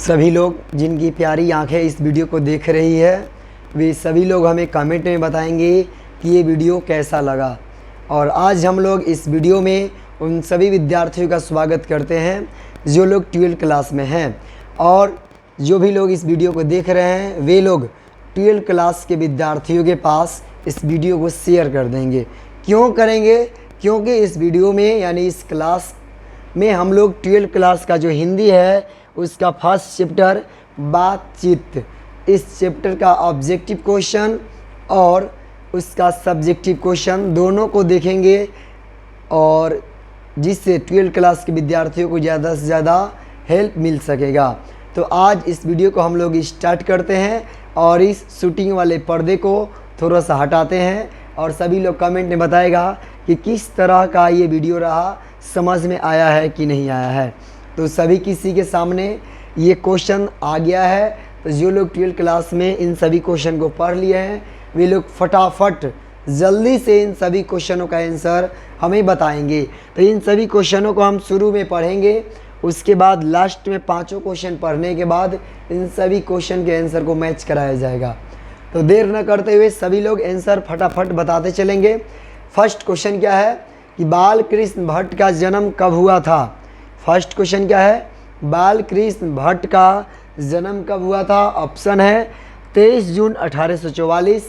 सभी लोग जिनकी प्यारी आंखें इस वीडियो को देख रही है, वे सभी लोग हमें कमेंट में बताएंगे कि ये वीडियो कैसा लगा। और आज हम लोग इस वीडियो में उन सभी विद्यार्थियों का स्वागत करते हैं जो लोग 12th क्लास में हैं, और जो भी लोग इस वीडियो को देख रहे हैं वे लोग 12th क्लास के विद्यार्थियों के पास इस वीडियो को शेयर कर देंगे। क्यों करेंगे? क्योंकि इस वीडियो में यानी इस क्लास में हम लोग 12th क्लास का जो हिंदी है उसका फर्स्ट चैप्टर बातचीत, इस चैप्टर का ऑब्जेक्टिव क्वेश्चन और उसका सब्जेक्टिव क्वेश्चन दोनों को देखेंगे, और जिससे 12th क्लास के विद्यार्थियों को ज़्यादा से ज़्यादा हेल्प मिल सकेगा। तो आज इस वीडियो को हम लोग स्टार्ट करते हैं और इस शूटिंग वाले पर्दे को थोड़ा सा हटाते हैं, और सभी लोग कमेंट में बताएगा कि किस तरह का ये वीडियो रहा, समझ में आया है कि नहीं आया है। तो सभी किसी के सामने ये क्वेश्चन आ गया है, तो जो लोग 12th क्लास में इन सभी क्वेश्चन को पढ़ लिए हैं वे लोग फटाफट जल्दी से इन सभी क्वेश्चनों का आंसर हमें बताएंगे। तो इन सभी क्वेश्चनों को हम शुरू में पढ़ेंगे, उसके बाद लास्ट में 5 क्वेश्चन पढ़ने के बाद इन सभी क्वेश्चन के आंसर को मैच कराया जाएगा। तो देर न करते हुए सभी लोग आंसर फटाफट बताते चलेंगे। फर्स्ट क्वेश्चन क्या है कि बाल कृष्ण भट्ट का जन्म कब हुआ था? फर्स्ट क्वेश्चन क्या है? बाल कृष्ण भट्ट का जन्म कब हुआ था? ऑप्शन है 23 जून 1844,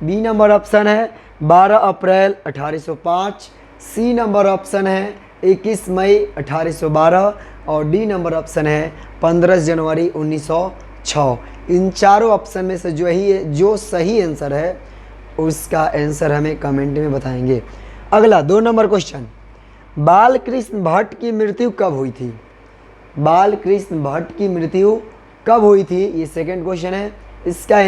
बी नंबर ऑप्शन है 12 अप्रैल 1805, सी नंबर ऑप्शन है 21 मई 1812 और डी नंबर ऑप्शन है 15 जनवरी 1906। इन चारों ऑप्शन में से जो सही आंसर है उसका आंसर हमें कमेंट में बताएंगे। अगला 2 नंबर क्वेश्चन, बाल कृष्ण भट्ट की मृत्यु कब हुई थी? बाल कृष्ण भट्ट की मृत्यु कब हुई थी? ये सेकंड क्वेश्चन है। इसका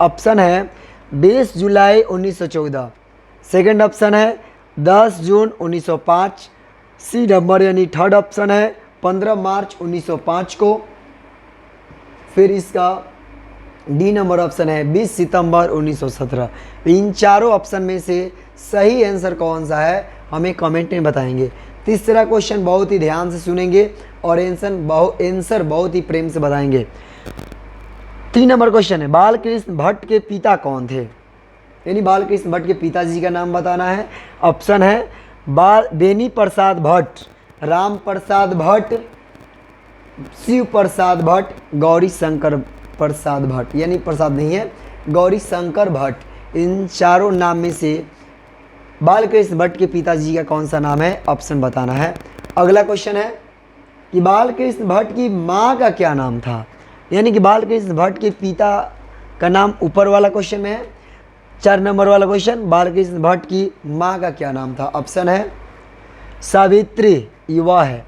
ऑप्शन है 20 जुलाई 1914, सेकंड ऑप्शन है 10 जून 1905, सी नंबर यानी थर्ड ऑप्शन है 15 मार्च 1905 को, फिर इसका डी नंबर ऑप्शन है 20 सितंबर 1917। इन चारों ऑप्शन में से सही आंसर कौन सा है हमें कमेंट में बताएंगे। तीसरा क्वेश्चन बहुत ही ध्यान से सुनेंगे और आंसर बहुत ही प्रेम से बताएंगे। 3 नंबर क्वेश्चन है, बाल कृष्ण भट्ट के पिता कौन थे? यानी बाल कृष्ण भट्ट के पिताजी का नाम बताना है। ऑप्शन है बेनी प्रसाद भट्ट, राम प्रसाद भट्ट, शिव प्रसाद भट्ट, गौरी शंकर प्रसाद भट्ट, यानी प्रसाद नहीं है, गौरी शंकर भट्ट। इन चारों नाम में से बाल कृष्ण भट्ट के पिताजी का कौन सा नाम है ऑप्शन बताना है। अगला क्वेश्चन है कि बाल कृष्ण भट्ट की माँ का क्या नाम था? यानी कि बाल कृष्ण भट्ट के पिता का नाम ऊपर वाला क्वेश्चन में है। 4 नंबर वाला क्वेश्चन, बाल कृष्ण भट्ट की माँ का क्या नाम था? ऑप्शन है सावित्री, युवा है,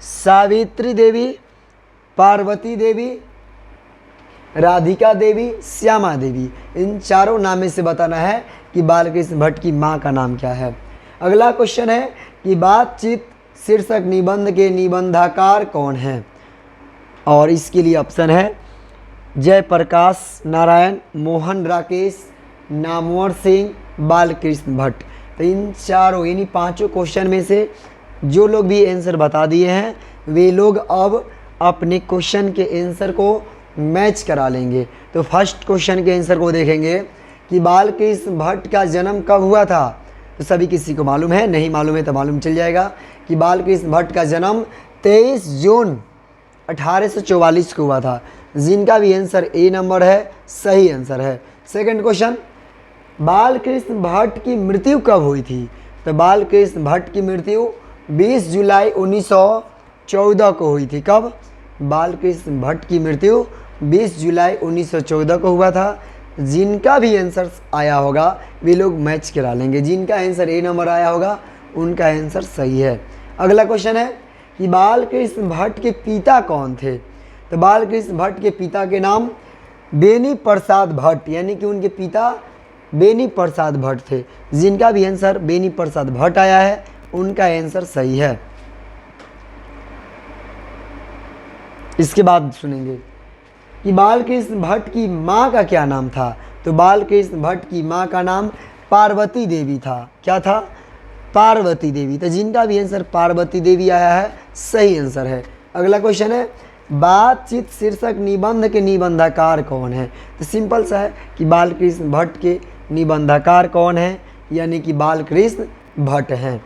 सावित्री देवी, पार्वती देवी, राधिका देवी, श्यामा देवी। इन चारों नाम में से बताना है कि बालकृष्ण भट्ट की माँ का नाम क्या है। अगला क्वेश्चन है कि बातचीत शीर्षक निबंध के निबंधकार कौन हैं? और इसके लिए ऑप्शन है जयप्रकाश नारायण, मोहन राकेश, नामवर सिंह, बालकृष्ण भट्ट। तो इन चारों यानी 5 क्वेश्चन में से जो लोग भी आंसर बता दिए हैं वे लोग अब अपने क्वेश्चन के आंसर को मैच करा लेंगे। तो फर्स्ट क्वेश्चन के आंसर को देखेंगे कि बाल कृष्ण भट्ट का जन्म कब हुआ था? तो सभी किसी को मालूम है, नहीं मालूम है तो मालूम चल जाएगा कि बाल कृष्ण भट्ट का जन्म 23 जून 1844 को हुआ था, जिनका भी आंसर ए नंबर है, सही आंसर है। सेकंड क्वेश्चन, बाल कृष्ण भट्ट की मृत्यु कब हुई थी? तो बाल कृष्ण भट्ट की मृत्यु 20 जुलाई 1914 को हुई थी। कब? बाल कृष्ण भट्ट की मृत्यु 20 जुलाई 1914 को हुआ था। जिनका भी आंसर आया होगा वे लोग मैच करा लेंगे। जिनका आंसर ए नंबर आया होगा उनका आंसर सही है। अगला क्वेश्चन है कि बाल कृष्ण भट्ट के पिता कौन थे? तो बाल कृष्ण भट्ट के पिता के नाम बेनी प्रसाद भट्ट, यानी कि उनके पिता बेनी प्रसाद भट्ट थे। जिनका भी आंसर बेनी प्रसाद भट्ट आया है उनका आंसर सही है। इसके बाद सुनेंगे कि बाल कृष्ण भट्ट की माँ का क्या नाम था? तो बाल कृष्ण भट्ट की माँ का नाम पार्वती देवी था। क्या था? पार्वती देवी। तो जिनका भी आंसर पार्वती देवी आया है सही आंसर है। अगला क्वेश्चन है बातचीत शीर्षक निबंध के निबंधकार कौन है? तो सिंपल सा है कि बालकृष्ण भट्ट के निबंधकार कौन है, यानी कि बालकृष्ण भट्ट हैं।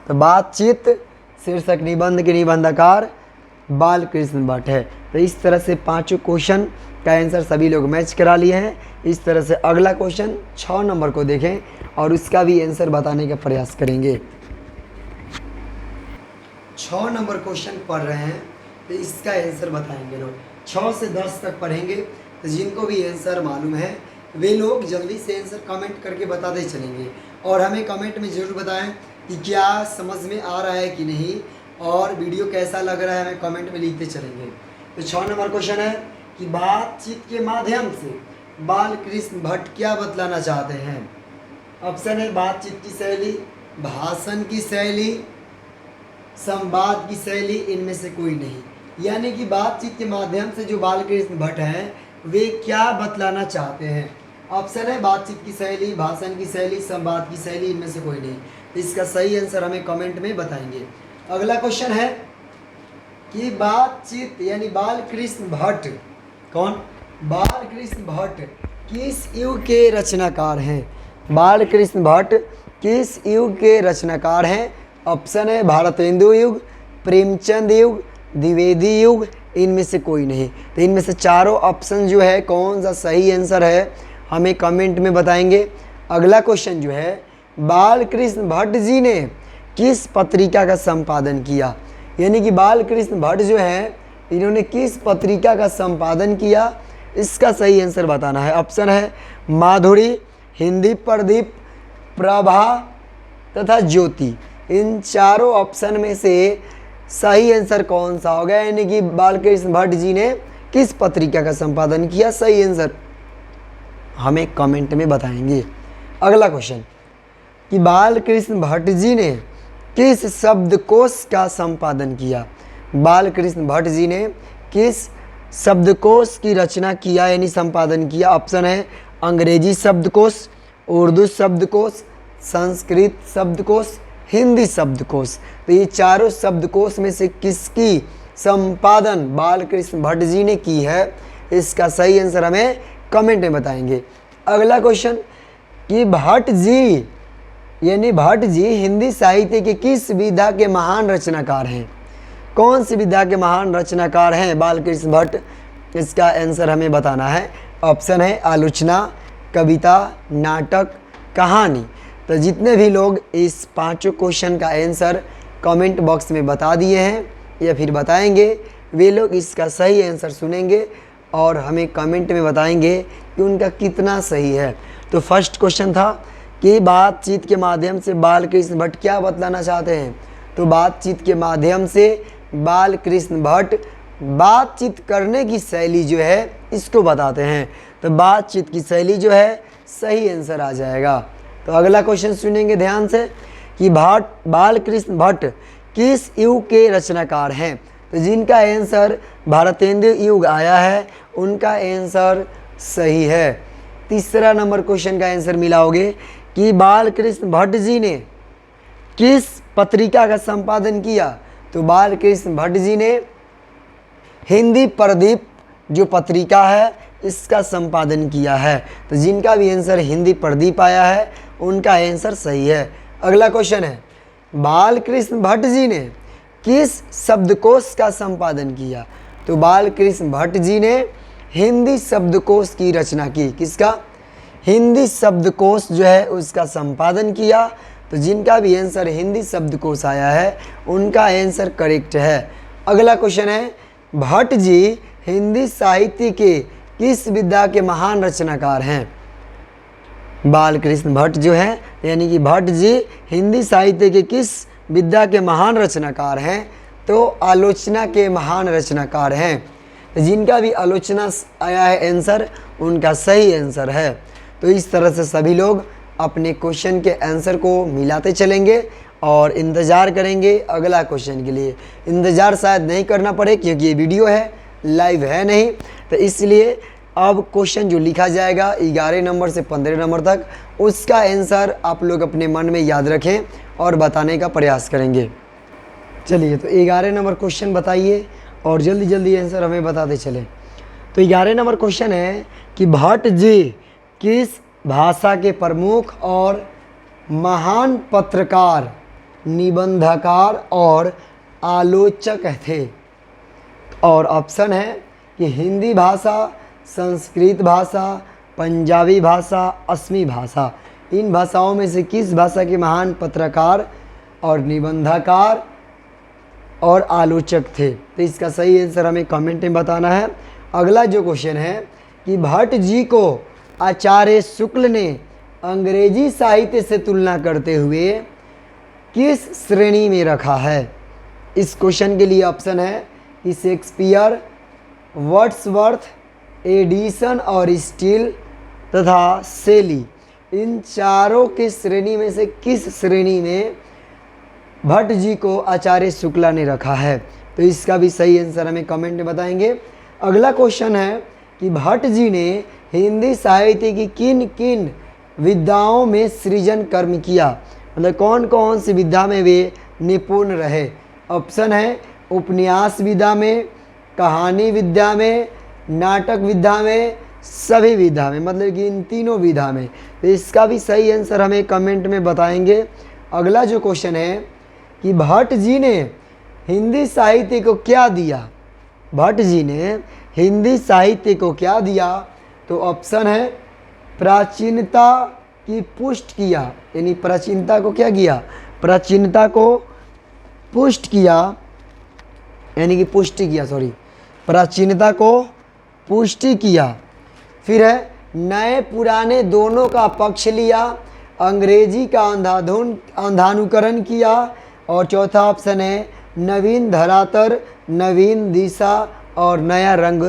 तो बातचीत शीर्षक निबंध के निबंधकार बालकृष्ण भट्ट है। तो इस तरह से पांचों क्वेश्चन का आंसर सभी लोग मैच करा लिए हैं। इस तरह से अगला क्वेश्चन 6 नंबर को देखें और उसका भी आंसर बताने का प्रयास करेंगे। 6 नंबर क्वेश्चन पढ़ रहे हैं तो इसका आंसर बताएंगे लोग। 6 से 10 तक पढ़ेंगे। तो जिनको भी आंसर मालूम है वे लोग जल्दी से आंसर कमेंट करके बताते चलेंगे और हमें कमेंट में ज़रूर बताएं कि क्या समझ में आ रहा है कि नहीं और वीडियो कैसा लग रहा है, हमें कमेंट में लिखते चलेंगे। तो 6 नंबर क्वेश्चन है कि बातचीत के माध्यम से बालकृष्ण भट्ट क्या बतलाना चाहते हैं? ऑप्शन है बातचीत की शैली, भाषण की शैली, संवाद की शैली, इनमें से कोई नहीं। यानी कि बातचीत के माध्यम से जो बालकृष्ण भट्ट हैं वे क्या बतलाना चाहते हैं? ऑप्शन है बातचीत की शैली, भाषण की शैली, संवाद की शैली, इनमें से कोई नहीं। इसका सही आंसर हमें कमेंट में बताएंगे। अगला क्वेश्चन है कि बातचीत यानी बालकृष्ण भट्ट कौन? बालकृष्ण भट्ट किस युग के रचनाकार हैं? बालकृष्ण भट्ट किस युग के रचनाकार हैं? ऑप्शन है भारतेंदु युग, प्रेमचंद युग, द्विवेदी युग, इनमें से कोई नहीं। तो इनमें से चारों ऑप्शन जो है कौन सा सही आंसर है हमें कमेंट में बताएंगे। अगला क्वेश्चन जो है बालकृष्ण भट्ट जी ने किस पत्रिका का संपादन किया? यानी कि बालकृष्ण भट्ट जो है इन्होंने किस पत्रिका का संपादन किया, इसका सही आंसर बताना है। ऑप्शन है माधुरी, हिंदी प्रदीप, प्रभा तथा ज्योति। इन चारों ऑप्शन में से सही आंसर कौन सा होगा? यानी कि बालकृष्ण भट्ट जी ने किस पत्रिका का संपादन किया, सही आंसर हमें कमेंट में बताएंगे। अगला क्वेश्चन कि बालकृष्ण भट्ट जी ने किस शब्दकोश का संपादन किया? बालकृष्ण भट्ट जी ने किस शब्दकोश की रचना किया यानी संपादन किया? ऑप्शन है अंग्रेजी शब्दकोश, उर्दू शब्दकोश, संस्कृत शब्दकोश, हिंदी शब्दकोश। तो ये चारों शब्दकोश में से किसकी संपादन बालकृष्ण भट्ट जी ने की है, इसका सही आंसर हमें कमेंट में बताएंगे। अगला क्वेश्चन कि भट्ट जी यानी भट्ट जी हिंदी साहित्य के किस विधा के महान रचनाकार हैं? कौन सी विधा के महान रचनाकार हैं बालकृष्ण भट्ट, इसका आंसर हमें बताना है। ऑप्शन है आलोचना, कविता, नाटक, कहानी। तो जितने भी लोग इस पांचों क्वेश्चन का आंसर कमेंट बॉक्स में बता दिए हैं या फिर बताएंगे, वे लोग इसका सही आंसर सुनेंगे और हमें कमेंट में बताएंगे कि उनका कितना सही है। तो फर्स्ट क्वेश्चन था कि बातचीत के माध्यम से बालकृष्ण भट्ट क्या बतलाना चाहते हैं? तो बातचीत के माध्यम से बालकृष्ण भट्ट बातचीत करने की शैली जो है इसको बताते हैं। तो बातचीत की शैली जो है सही आंसर आ जाएगा। तो अगला क्वेश्चन सुनेंगे ध्यान से कि बालकृष्ण भट्ट किस युग के रचनाकार हैं? तो जिनका आंसर भारतेंदु युग आया है उनका आंसर सही है। तीसरा नंबर क्वेश्चन का आंसर मिला होगे कि बालकृष्ण भट्ट जी ने किस पत्रिका का संपादन किया? तो बालकृष्ण भट्ट जी ने हिंदी प्रदीप जो पत्रिका है इसका संपादन किया है। तो जिनका भी आंसर हिंदी प्रदीप आया है उनका आंसर सही है। अगला क्वेश्चन है बालकृष्ण भट्ट जी ने किस शब्दकोश का संपादन किया? तो बालकृष्ण भट्ट जी ने हिंदी शब्दकोश की रचना की। किसका? हिंदी शब्दकोश जो है उसका संपादन किया। तो जिनका भी आंसर हिंदी शब्दकोश आया है उनका आंसर करेक्ट है। अगला क्वेश्चन है भट्ट जी हिंदी साहित्य के किस विधा के महान रचनाकार हैं? बालकृष्ण भट्ट जो है यानी कि भट्ट जी हिंदी साहित्य के किस विधा के महान रचनाकार हैं? तो आलोचना के महान रचनाकार हैं। जिनका भी आलोचना आया है आंसर उनका सही आंसर है। तो इस तरह से सभी लोग अपने क्वेश्चन के आंसर को मिलाते चलेंगे और इंतज़ार करेंगे अगला क्वेश्चन के लिए। इंतज़ार शायद नहीं करना पड़े क्योंकि ये वीडियो है, लाइव है नहीं। तो इसलिए अब क्वेश्चन जो लिखा जाएगा 11 नंबर से 15 नंबर तक उसका आंसर आप लोग अपने मन में याद रखें और बताने का प्रयास करेंगे। चलिए तो 11 नंबर क्वेश्चन बताइए और जल्दी जल्दी आंसर हमें बताते चले। तो 11 नंबर क्वेश्चन है कि भट्ट जी किस भाषा के प्रमुख और महान पत्रकार, निबंधकार और आलोचक थे? और ऑप्शन है कि हिंदी भाषा, संस्कृत भाषा, पंजाबी भाषा, असमी भाषा। इन भाषाओं में से किस भाषा के महान पत्रकार और निबंधकार और आलोचक थे? तो इसका सही आंसर हमें कमेंट में बताना है। अगला जो क्वेश्चन है कि भट्ट जी को आचार्य शुक्ल ने अंग्रेजी साहित्य से तुलना करते हुए किस श्रेणी में रखा है? इस क्वेश्चन के लिए ऑप्शन है कि शेक्सपियर, वर्ड्सवर्थ, एडिसन और स्टील तथा शेली। इन चारों के श्रेणी में से किस श्रेणी में भट्ट जी को आचार्य शुक्ला ने रखा है? तो इसका भी सही आंसर हमें कमेंट में बताएंगे। अगला क्वेश्चन है कि भट्ट जी ने हिंदी साहित्य की किन किन विधाओं में सृजन कर्म किया, मतलब कौन कौन सी विधा में वे निपुण रहे? ऑप्शन है उपन्यास विधा में, कहानी विधा में, नाटक विधा में, सभी विधा में, मतलब कि इन तीनों विधा में। तो इसका भी सही आंसर हमें कमेंट में बताएंगे। अगला जो क्वेश्चन है कि भट्ट जी ने हिंदी साहित्य को क्या दिया? भट्ट जी ने हिंदी साहित्य को क्या दिया? तो ऑप्शन है प्राचीनता की पुष्ट किया, यानी प्राचीनता को क्या किया? प्राचीनता को पुष्ट किया, यानी कि पुष्टि किया, प्राचीनता को पुष्टि किया। फिर है नए पुराने दोनों का पक्ष लिया, अंग्रेजी का अंधानुकरण किया, और चौथा ऑप्शन है नवीन धरातल, नवीन दिशा और नया रंग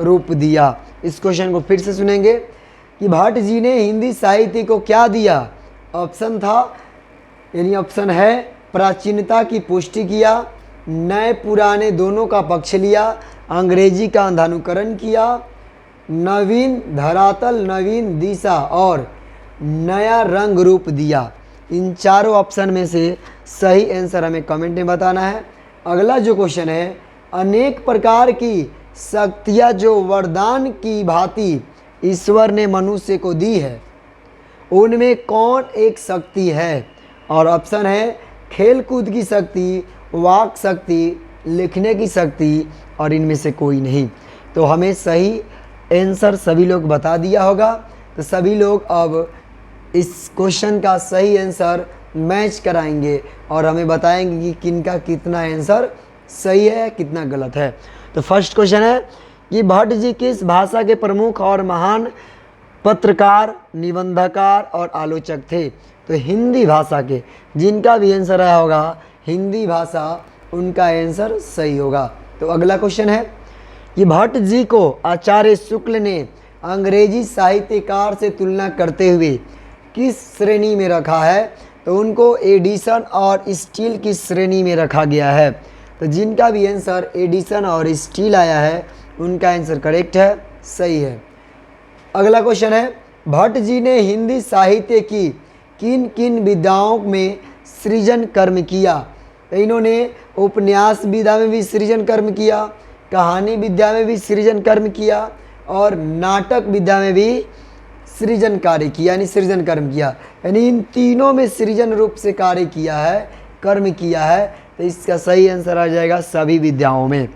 रूप दिया। इस क्वेश्चन को फिर से सुनेंगे कि भट्ट जी ने हिंदी साहित्य को क्या दिया? ऑप्शन था, यानी ऑप्शन है प्राचीनता की पुष्टि किया, नए पुराने दोनों का पक्ष लिया, अंग्रेजी का अंधानुकरण किया, नवीन धरातल, नवीन दिशा और नया रंग रूप दिया। इन चारों ऑप्शन में से सही आंसर हमें कमेंट में बताना है। अगला जो क्वेश्चन है, अनेक प्रकार की शक्तियाँ जो वरदान की भांति ईश्वर ने मनुष्य को दी है, उनमें कौन एक शक्ति है? और ऑप्शन है खेल कूद की शक्ति, वाक शक्ति, लिखने की शक्ति और इनमें से कोई नहीं। तो हमें सही आंसर सभी लोग बता दिया होगा। तो सभी लोग अब इस क्वेश्चन का सही आंसर मैच कराएंगे और हमें बताएंगे कि किनका कितना आंसर सही है, कितना गलत है। तो फर्स्ट क्वेश्चन है कि भट्ट जी किस भाषा के प्रमुख और महान पत्रकार, निबंधकार और आलोचक थे? तो हिंदी भाषा के, जिनका भी आंसर आया होगा हिंदी भाषा, उनका आंसर सही होगा। तो अगला क्वेश्चन है कि भट्ट जी को आचार्य शुक्ल ने अंग्रेजी साहित्यकार से तुलना करते हुए किस श्रेणी में रखा है? तो उनको एडिसन और स्टील की श्रेणी में रखा गया है। तो जिनका भी आंसर एडिसन और स्टील आया है उनका आंसर करेक्ट है, सही है। अगला क्वेश्चन है भट्ट जी ने हिंदी साहित्य की किन किन विधाओं में सृजन कर्म किया? तो इन्होंने उपन्यास विधा में भी सृजन कर्म किया, कहानी विद्या में भी सृजन कर्म किया और नाटक विद्या में भी सृजन कार्य किया, यानी सृजन कर्म किया, यानी इन तीनों में सृजन रूप से कार्य किया है, कर्म किया है। तो इसका सही आंसर आ जाएगा सभी विद्याओं में।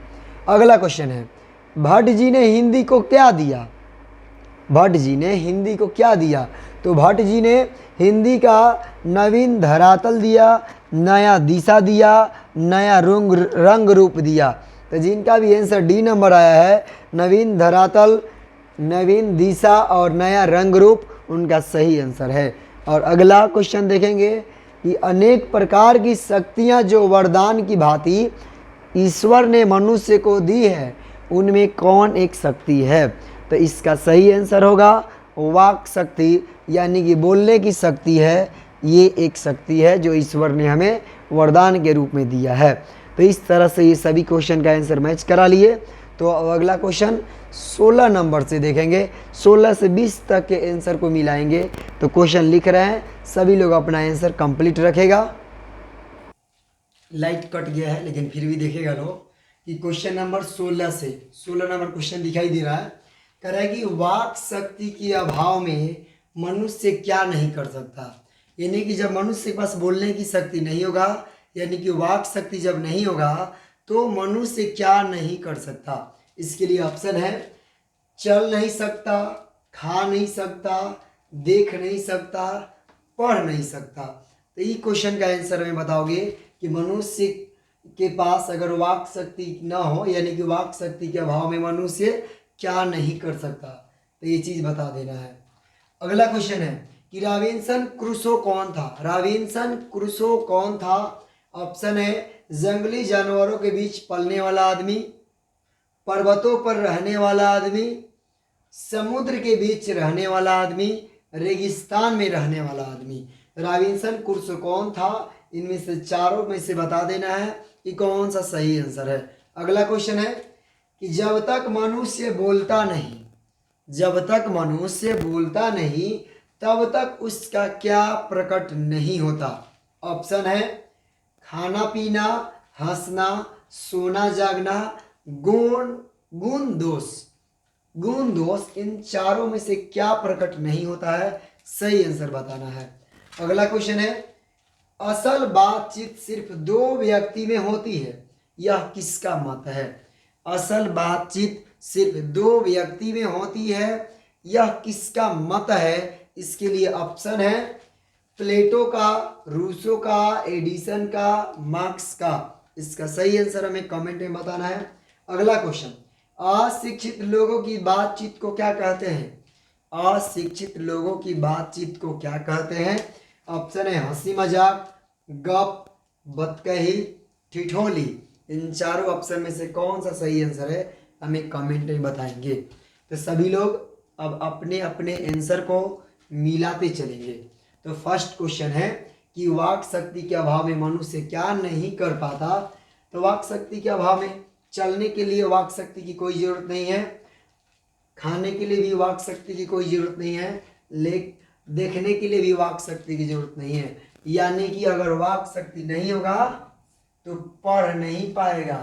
अगला क्वेश्चन है भट्ट जी ने हिंदी को क्या दिया? भट्ट जी ने हिंदी को क्या दिया? तो भट्ट जी ने हिंदी का नवीन धरातल दिया, नया दिशा दिया, नया रंग रूप दिया। तो जिनका भी आंसर डी नंबर आया है, नवीन धरातल, नवीन दिशा और नया रंग रूप, उनका सही आंसर है। और अगला क्वेश्चन देखेंगे कि अनेक प्रकार की शक्तियाँ जो वरदान की भांति ईश्वर ने मनुष्य को दी है, उनमें कौन एक शक्ति है? तो इसका सही आंसर होगा वाक शक्ति, यानी कि बोलने की शक्ति है। ये एक शक्ति है जो ईश्वर ने हमें वरदान के रूप में दिया है। तो इस तरह से ये सभी क्वेश्चन का आंसर मैच करा लिए। तो अब अगला क्वेश्चन 16 नंबर से देखेंगे, 16 से 20 तक के आंसर को मिलाएंगे। तो क्वेश्चन लिख रहे हैं, सभी लोग अपना आंसर कंप्लीट रखेगा। लाइट कट गया है लेकिन फिर भी देखेगा लोग कि क्वेश्चन नंबर 16 से 16 नंबर क्वेश्चन दिखाई दे रहा है। कह रहा है कि वाक शक्ति के अभाव में मनुष्य क्या नहीं कर सकता। यानी कि जब मनुष्य के पास बोलने की शक्ति नहीं होगा, यानी कि वाक शक्ति जब नहीं होगा तो मनुष्य क्या नहीं कर सकता। इसके लिए ऑप्शन है चल नहीं सकता, खा नहीं सकता, देख नहीं सकता, पढ़ नहीं सकता। तो ये क्वेश्चन का आंसर में बताओगे कि मनुष्य के पास अगर वाक शक्ति ना हो, यानी कि वाक शक्ति के अभाव में मनुष्य क्या नहीं कर सकता, तो ये चीज़ बता देना है। अगला क्वेश्चन है कि रॉबिन्सन क्रूसो कौन था। रॉबिन्सन क्रूसो कौन था। ऑप्शन है जंगली जानवरों के बीच पलने वाला आदमी, पर्वतों पर रहने वाला आदमी, समुद्र के बीच रहने वाला आदमी, रेगिस्तान में रहने वाला आदमी। रॉबिन्सन क्रूसो कौन था, इनमें से चारों में से बता देना है कि कौन सा सही आंसर है। अगला क्वेश्चन है कि जब तक मनुष्य बोलता नहीं, जब तक मनुष्य बोलता नहीं तब तक उसका क्या प्रकट नहीं होता। ऑप्शन है खाना पीना, हंसना, सोना जागना, गुण दोष। गुण दोष, इन चारों में से क्या प्रकट नहीं होता है, सही आंसर बताना है। अगला क्वेश्चन है असल बातचीत सिर्फ दो व्यक्ति में होती है, यह किसका मत है। असल बातचीत सिर्फ दो व्यक्ति में होती है, यह किसका मत है। इसके लिए ऑप्शन है प्लेटो का, रूसो का, एडिसन का, मार्क्स का। इसका सही आंसर हमें कमेंट में बताना है। अगला क्वेश्चन अशिक्षित लोगों की बातचीत को क्या कहते हैं। अशिक्षित लोगों की बातचीत को क्या कहते हैं। ऑप्शन है हंसी मजाक, गप, बतकही, ठिठोली। इन चारों ऑप्शन में से कौन सा सही आंसर है हमें कमेंट में बताएंगे। तो सभी लोग अब अपने अपने आंसर को मिलाते चलेंगे। तो फर्स्ट क्वेश्चन है कि वाक शक्ति के अभाव में मनुष्य क्या नहीं कर पाता। तो वाक शक्ति के अभाव में चलने के लिए वाक शक्ति की कोई ज़रूरत नहीं है, खाने के लिए भी वाक शक्ति की कोई ज़रूरत नहीं है, देखने के लिए भी वाक शक्ति की ज़रूरत नहीं है। यानी कि अगर वाक शक्ति नहीं होगा तो पढ़ नहीं पाएगा।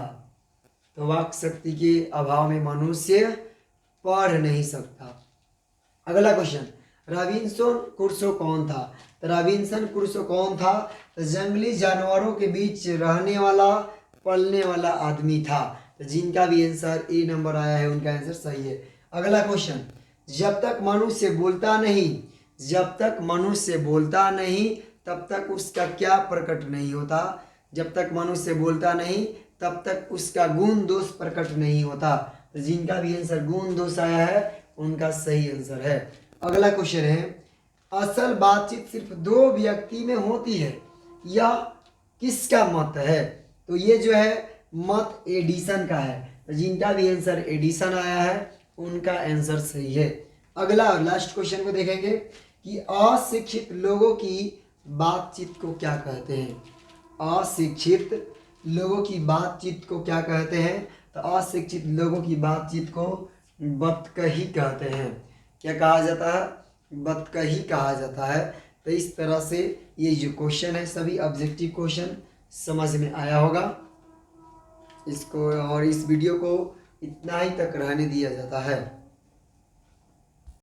तो वाक शक्ति के अभाव में मनुष्य पढ़ नहीं सकता। अगला क्वेश्चन रॉबिन्सन क्रूसो कौन था। तो रॉबिन्सन क्रूसो कौन था। तो जंगली जानवरों के बीच रहने वाला पलने वाला आदमी था। तो जिनका भी आंसर ए नंबर आया है उनका आंसर सही है। अगला क्वेश्चन जब तक मनुष्य बोलता नहीं, जब तक मनुष्य बोलता नहीं तब तक उसका क्या प्रकट नहीं होता। जब तक मनुष्य बोलता नहीं तब तक उसका गुण दोष प्रकट नहीं होता। तो जिनका भी आंसर गुण दोष आया है उनका सही आंसर है। अगला क्वेश्चन है असल बातचीत सिर्फ दो व्यक्ति में होती है, यह किसका मत है। तो ये जो है मत एडिसन का है। तो जिनका भी आंसर एडिसन आया है उनका आंसर सही है। अगला और लास्ट क्वेश्चन को देखेंगे कि अशिक्षित लोगों की बातचीत को क्या कहते हैं। अशिक्षित लोगों की बातचीत को क्या कहते हैं। तो अशिक्षित लोगों की बातचीत को बतकही कहते हैं। क्या कहा जाता है, बतकही कहा जाता है। तो इस तरह से ये जो क्वेश्चन है सभी ऑब्जेक्टिव क्वेश्चन समझ में आया होगा। इसको और इस वीडियो को इतना ही तक रहने दिया जाता है।